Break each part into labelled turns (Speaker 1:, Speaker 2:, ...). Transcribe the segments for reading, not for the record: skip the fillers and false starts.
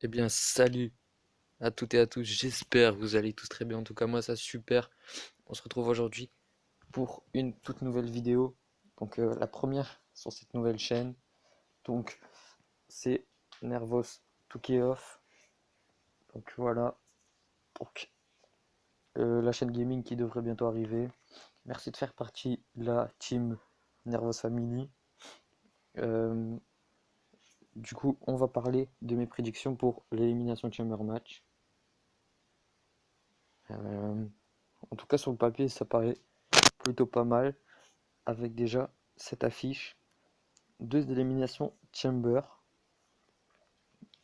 Speaker 1: Eh bien, salut à toutes et à tous. J'espère que vous allez tous très bien. En tout cas, moi, ça super. On se retrouve aujourd'hui pour une toute nouvelle vidéo. Donc, la première sur cette nouvelle chaîne. Donc, c'est Nervos 2K Off. Donc, voilà. Donc, la chaîne gaming qui devrait bientôt arriver. Merci de faire partie de la team Nervos Family. Euh, du coup, on va parler de mes prédictions pour l'élimination Chamber Match. Euh, En tout cas, sur le papier, ça paraît plutôt pas mal, avec déjà cette affiche. Deux éliminations Chamber.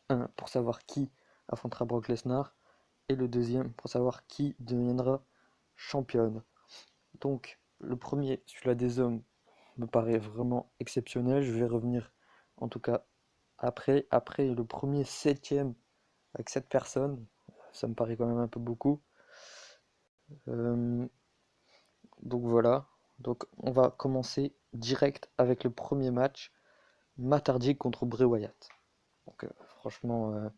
Speaker 1: Un pour savoir qui affrontera Brock Lesnar. Et le deuxième pour savoir qui deviendra championne. Donc, le premier, celui-là des hommes, me paraît vraiment exceptionnel. Je vais revenir en tout cas après. Après, le premier septième avec 7 personnes, ça me paraît quand même un peu beaucoup. Euh, donc voilà. Donc on va commencer direct avec le premier match. Matt Hardy contre Bray Wyatt. Donc, franchement,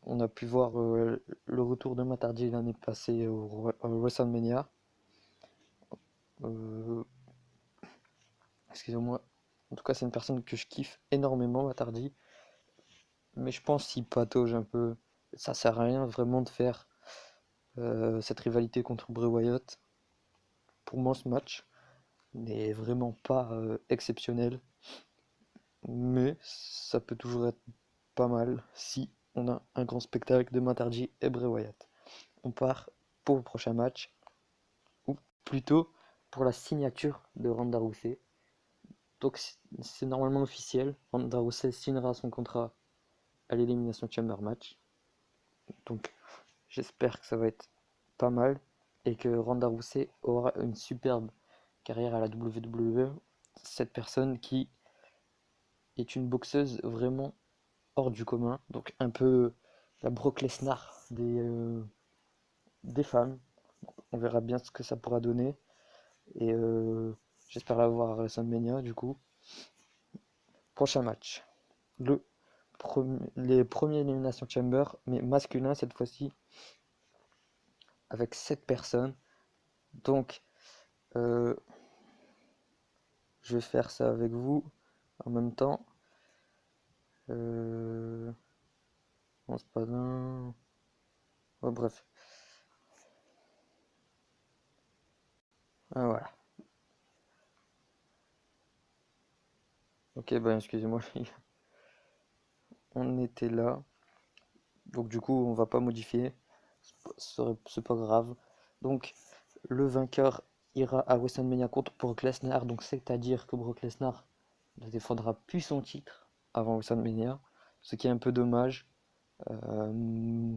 Speaker 1: on a pu voir le retour de Matt Hardy l'année passée au WrestleMania. Euh, Excusez-moi. En tout cas, c'est une personne que je kiffe énormément, Matt Hardy. Mais je pense qu'il patauge un peu. Ça sert à rien vraiment de faire cette rivalité contre Bray Wyatt. Pour moi, ce match n'est vraiment pas exceptionnel. Mais ça peut toujours être pas mal si on a un grand spectacle de Matt Hardy et Bray Wyatt. On part pour le prochain match, ou plutôt pour la signature de Ronda Rousey. Donc c'est normalement officiel, Ronda Rousey signera son contrat à l'élimination Chamber Match. Donc j'espère que ça va être pas mal et que Ronda Rousey aura une superbe carrière à la WWE. Cette personne qui est une boxeuse vraiment hors du commun, donc un peu la Brock Lesnar des femmes. On verra bien ce que ça pourra donner. Et j'espère la voir à WrestleMania du coup. Prochain match. Les premiers éliminations Chamber, mais masculin cette fois-ci, avec 7 personnes. Donc, euh, je vais faire ça avec vous en même temps. Euh, non, c'est pas un. Ouais, bref. Ah, voilà. Ok, ben excusez-moi, on était là. Donc, du coup, on va pas modifier. C'est pas grave. Donc, le vainqueur ira à WrestleMania contre Brock Lesnar. Donc, c'est-à-dire que Brock Lesnar ne défendra plus son titre avant WrestleMania. Ce qui est un peu dommage. Euh,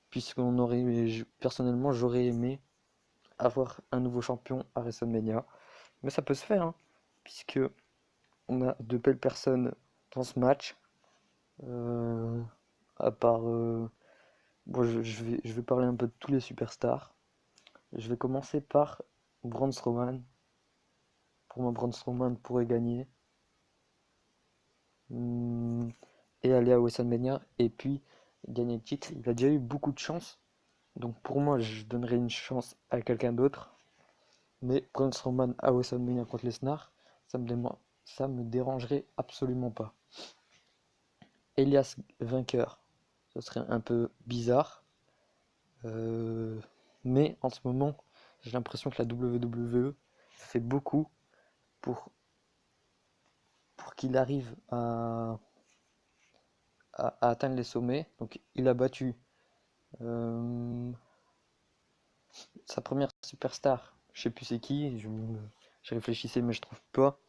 Speaker 1: Puisqu'on aurait, personnellement, j'aurais aimé avoir un nouveau champion à WrestleMania. Mais ça peut se faire, hein, puisque on a de belles personnes dans ce match. Euh, à part, bon, je vais parler un peu de tous les superstars. Je vais commencer par Braun Strowman. Pour moi, Braun Strowman pourrait gagner. Hmm, et aller à WrestleMania et puis gagner le titre. Il a déjà eu beaucoup de chance. Donc pour moi, je donnerais une chance à quelqu'un d'autre. Mais Braun Strowman à WrestleMania contre Lesnar, ça me dérangerait absolument pas. Elias vainqueur, ce serait un peu bizarre. Euh, mais en ce moment, j'ai l'impression que la WWE fait beaucoup pour, pour qu'il arrive à atteindre les sommets. Donc il a battu euh, sa première superstar, je sais plus c'est qui, je réfléchissais mais je trouve pas.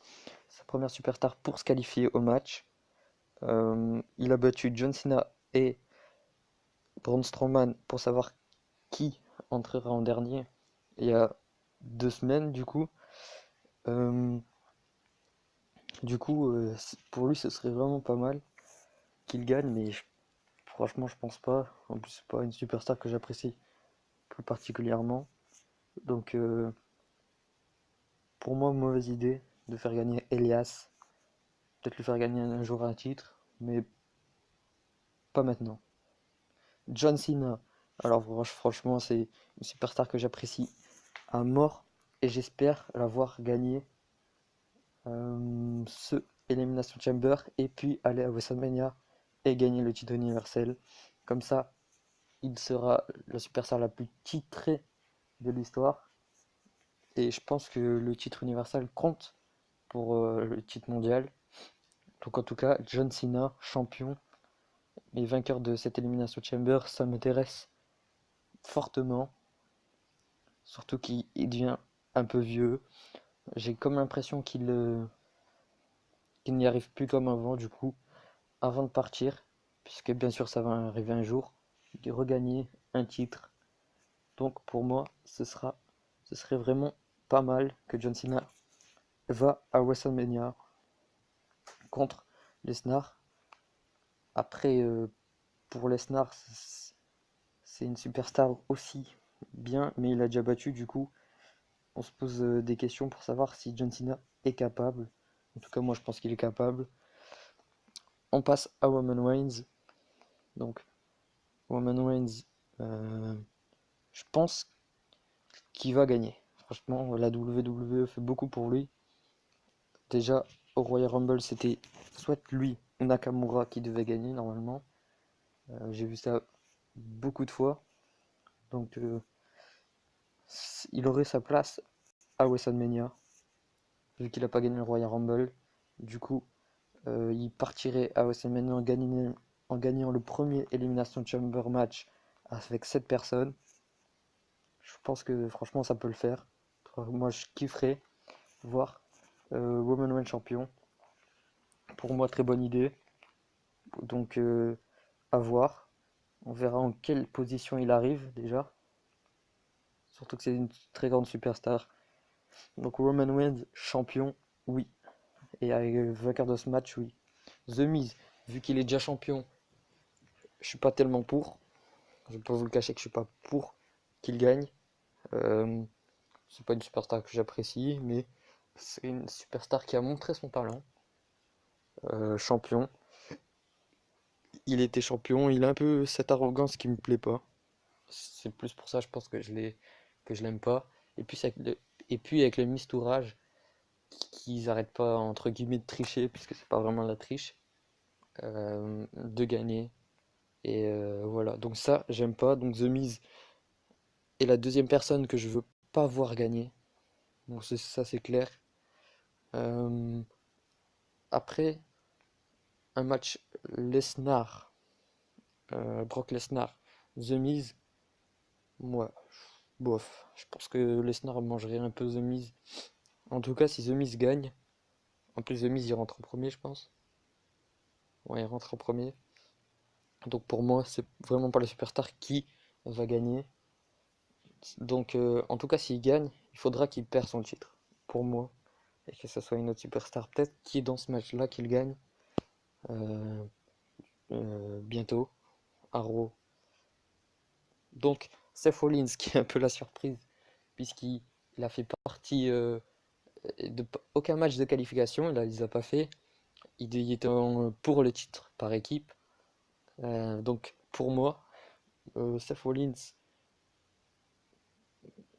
Speaker 1: Sa première superstar pour se qualifier au match. Il a battu John Cena et Braun Strowman pour savoir qui entrera en dernier il y a 2 semaines du coup. Euh, pour lui ce serait vraiment pas mal qu'il gagne, mais franchement je pense pas. En plus c'est pas une superstar que j'apprécie plus particulièrement. Donc pour moi mauvaise idée de faire gagner Elias. Peut-être lui faire gagner un jour un titre, mais pas maintenant. John Cena. Alors franchement, c'est une superstar que j'apprécie à mort et j'espère la voir gagner ce Elimination Chamber et puis aller à WrestleMania et gagner le titre universel. Comme ça, il sera la superstar la plus titrée de l'histoire. Et je pense que le titre universel compte pour le titre mondial. Donc en tout cas, John Cena, champion et vainqueur de cette Elimination Chamber, ça m'intéresse fortement. Surtout qu'il devient un peu vieux. J'ai comme l'impression qu'il n'y arrive plus comme avant, du coup, avant de partir, puisque bien sûr ça va arriver un jour, de regagner un titre. Donc pour moi, ce serait vraiment pas mal que John Cena va à WrestleMania contre Lesnar. Après, pour Lesnar, c'est une superstar aussi bien, mais il a déjà battu, du coup, on se pose des questions pour savoir si John Cena est capable. En tout cas, moi je pense qu'il est capable. On passe à Roman Reigns. Donc, Roman Reigns, euh, je pense qu'il va gagner. Franchement, la WWE fait beaucoup pour lui. Déjà, au Royal Rumble, c'était soit lui ou Nakamura qui devait gagner normalement. J'ai vu ça beaucoup de fois. Donc, il aurait sa place à WrestleMania, vu qu'il n'a pas gagné le Royal Rumble. Du coup, il partirait à WrestleMania en gagnant le premier Elimination Chamber match avec 7 personnes. Je pense que franchement, ça peut le faire. Moi, je kifferais voir Roman Reigns champion. Pour moi, très bonne idée. Donc, à voir. On verra en quelle position il arrive déjà. Surtout que c'est une très grande superstar. Donc, Roman Reigns champion, oui. Et avec vainqueur de ce match, oui. The Miz, vu qu'il est déjà champion, je suis pas tellement pour. Je vais pas vous le cacher que je suis pas pour qu'il gagne. Euh, c'est pas une superstar que j'apprécie, mais c'est une superstar qui a montré son talent. Champion. Il était champion, il a un peu cette arrogance qui me plaît pas. C'est plus pour ça, je pense que je l'aime pas. Et puis avec le mistourage, qu'ils arrêtent pas entre guillemets de tricher, puisque c'est pas vraiment la triche, de gagner. Et voilà. Donc ça, j'aime pas. Donc The Miz est la deuxième personne que je veux pas voir gagner. Donc ça, c'est clair. Euh, Après, un match Lesnar, Brock Lesnar, The Miz, moi, bof. Je pense que Lesnar mangerait un peu The Miz. En tout cas, si The Miz gagne, en plus The Miz il rentre en premier, je pense. Ouais, il rentre en premier. Donc pour moi, c'est vraiment pas la superstar qui va gagner. Donc en tout cas, s'il gagne, il faudra qu'il perd son titre. Pour moi. Et que ce soit une autre superstar peut-être qui est dans ce match-là qu'il gagne euh, bientôt à Raw. Donc Seth Rollins qui est un peu la surprise puisqu'il a fait partie de aucun match de qualification, il ne les a pas fait. Il était pour le titre par équipe. Donc pour moi, Seth Rollins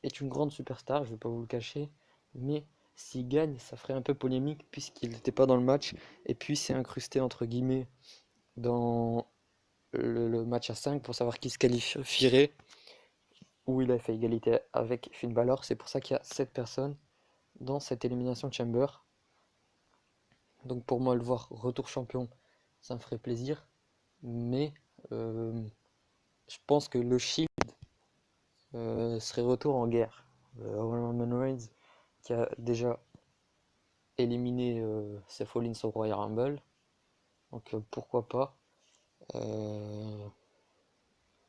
Speaker 1: est une grande superstar, je ne vais pas vous le cacher, mais s'il gagne, ça ferait un peu polémique puisqu'il n'était pas dans le match et puis c'est incrusté entre guillemets dans le match à 5 pour savoir qui se qualifierait, où il a fait égalité avec Finn Balor. C'est pour ça qu'il y a 7 personnes dans cette élimination chamber. Donc pour moi, le voir retour champion, ça me ferait plaisir. Mais euh, je pense que le Shield serait retour en guerre. Roman Reigns qui a déjà éliminé Seth Rollins au Royal Rumble. Donc pourquoi pas. Euh,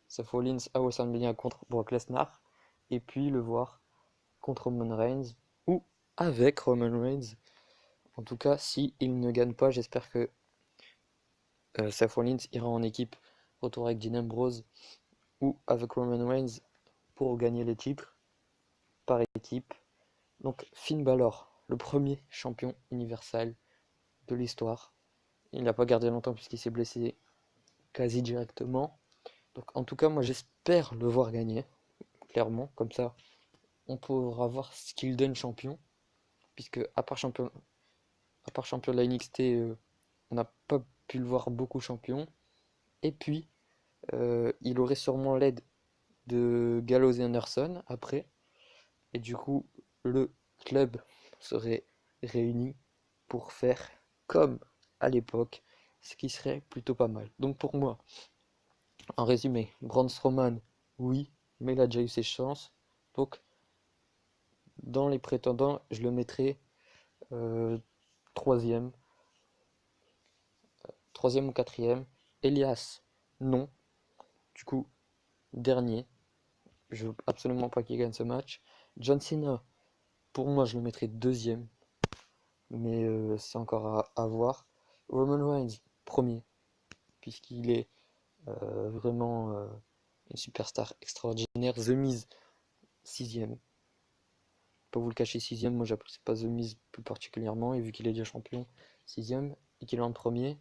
Speaker 1: Seth Rollins à WrestleMania contre Brock Lesnar. Et puis le voir contre Roman Reigns ou avec Roman Reigns. En tout cas, si il ne gagne pas, j'espère que Seth Rollins ira en équipe retour avec Dean Ambrose ou avec Roman Reigns pour gagner les titres par équipe. Donc Finn Balor, le premier champion universel de l'histoire. Il n'a pas gardé longtemps puisqu'il s'est blessé quasi directement. Donc en tout cas, moi j'espère le voir gagner, clairement, comme ça on pourra voir ce qu'il donne champion, puisque à part champion de la NXT, on n'a pas pu le voir beaucoup champion. Et puis, il aurait sûrement l'aide de Gallows et Anderson après, et du coup, le club serait réuni pour faire comme à l'époque, ce qui serait plutôt pas mal. Donc pour moi, en résumé, Braun Strowman, oui, mais il a déjà eu ses chances. Donc dans les prétendants, je le mettrai euh, troisième, troisième ou quatrième. Elias, non. Du coup, dernier. Je veux absolument pas qu'il gagne ce match. John Cena, pour moi, je le mettrai deuxième, mais c'est encore à voir. Roman Reigns, premier, puisqu'il est vraiment une superstar extraordinaire. The Miz, sixième. Pas vous le cacher, sixième. Moi, j'apprécie pas The Miz plus particulièrement, et vu qu'il est déjà champion, sixième, et qu'il est en premier,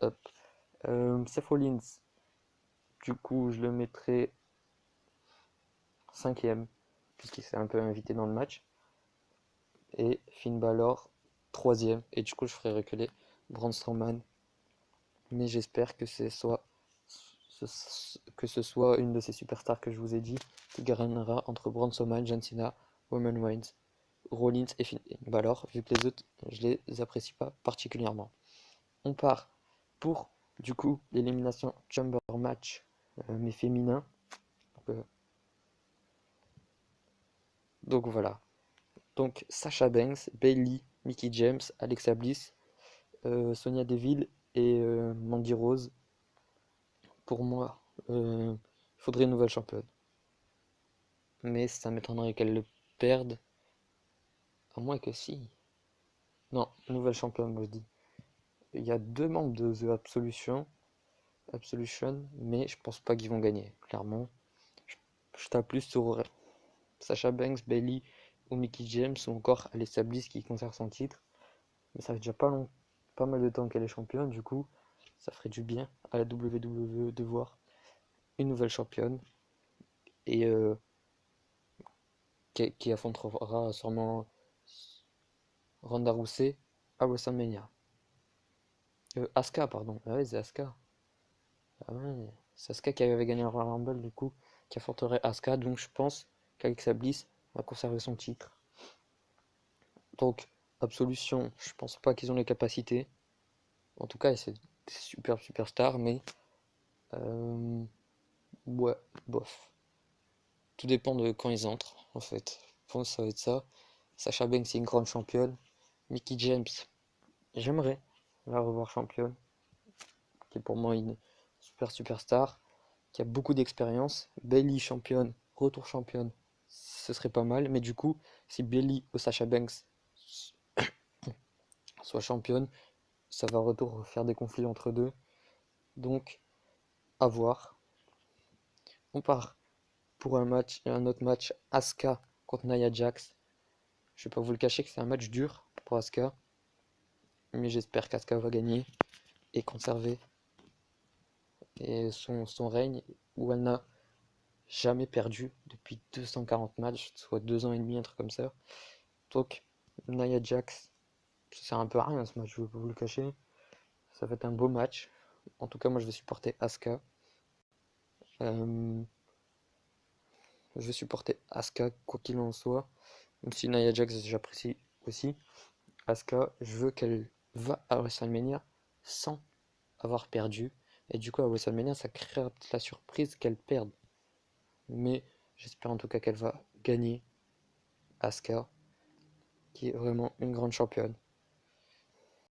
Speaker 1: hop. Seth Rollins, du coup, je le mettrai cinquième, puisqu'il s'est un peu invité dans le match. Et Finn Balor, troisième. Et du coup, je ferai reculer Braun Strowman. Mais j'espère que que ce soit une de ces superstars que je vous ai dit qui gagnera entre Braun Strowman, John Cena, Roman Reigns, Rollins et Finn Balor, vu que les autres, je les apprécie pas particulièrement. On part pour, du coup, l'élimination Chamber Match, mais féminin. Donc, donc voilà. Donc Sasha Banks, Bayley, Mickie James, Alexa Bliss, Sonia Deville et Mandy Rose. Pour moi, il faudrait une nouvelle championne. Mais ça m'étonnerait qu'elle le perde. À moins que si. Non, nouvelle championne, moi je dis. Il y a deux membres de The Absolution, mais je pense pas qu'ils vont gagner. Clairement, je tape plus sur Sasha Banks, Bayley ou Mickie James ou encore Alexa Bliss qui conserve son titre. Mais ça fait déjà pas mal de temps qu'elle est championne, du coup, ça ferait du bien à la WWE de voir une nouvelle championne et qui affrontera sûrement Ronda Rousey à WrestleMania. Asuka, pardon. Ah ouais, c'est Asuka. Ah ouais, c'est Asuka qui avait gagné le Royal Rumble, du coup, qui affronterait Asuka. Donc je pense qu'Alexa Bliss va conserver son titre. Donc, Absolution, je pense pas qu'ils ont les capacités. En tout cas, c'est des superstars, mais euh, ouais, bof. Tout dépend de quand ils entrent, en fait. Je pense que ça va être ça. Sasha Banks, c'est une grande championne. Mickie James, j'aimerais la revoir championne, qui est pour moi une superstar, qui a beaucoup d'expérience. Bayley championne, retour championne, ce serait pas mal. Mais du coup, si Bayley ou Sasha Banks soit championne, ça va retour faire des conflits entre deux. Donc, à voir. On part pour un autre match, Asuka contre Nia Jax. Je vais pas vous le cacher que c'est un match dur pour Asuka, mais j'espère qu'Asuka va gagner et conserver son règne où elle n'a jamais perdu depuis 240 matchs, soit 2 ans et demi, un truc comme ça. Donc, Nia Jax, ça sert un peu à rien ce match, je vais pas vous le cacher. Ça va être un beau match. En tout cas, moi je vais supporter Asuka. Euh, je vais supporter Asuka quoi qu'il en soit. Même si Nia Jax j'apprécie aussi. Asuka, je veux qu'elle va à WrestleMania sans avoir perdu. Et du coup, à WrestleMania, ça créera peut-être la surprise qu'elle perde. Mais j'espère en tout cas qu'elle va gagner Asuka, qui est vraiment une grande championne.